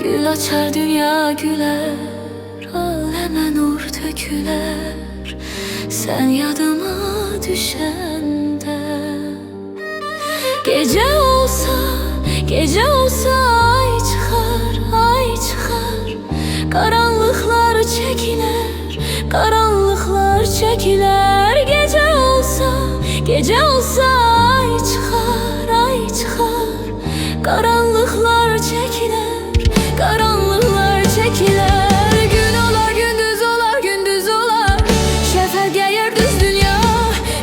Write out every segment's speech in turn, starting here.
Gül açar dünya güler, aleme nur döküler, sen yadıma düşende. Gece olsa ay çıkar, ay çıkar, karanlıklar çekiler, karanlıklar çekiler. Gece olsa ay çıkar, ay çıkar, karanlıklar çekiler, karanlıklar çekiler. Gün olar, gündüz olar, gündüz olar, şefak gelir düz dünya.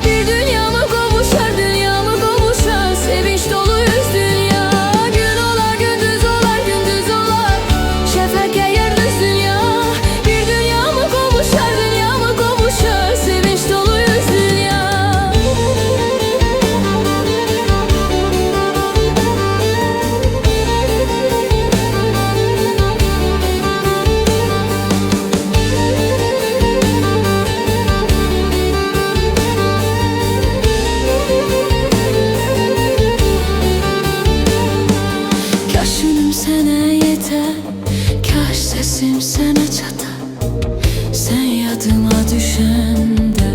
Bir dünya mı kavuşar, dünya mı kavuşar, sevinç doluyuz dünya. Gün olar, gündüz olar, gündüz olar, şefak gelir düz dünya. Bir dünya mı kavuşar, dünya mı kavuşar, sevinç doluyuz dünya. Kaş ünüm sana yeter, kaş sesim sana çatar, sen yadıma düşende.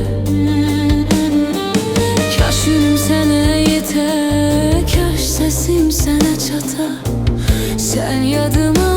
Kaş ünüm sana yeter, kaş sesim sana çatar, sen yadıma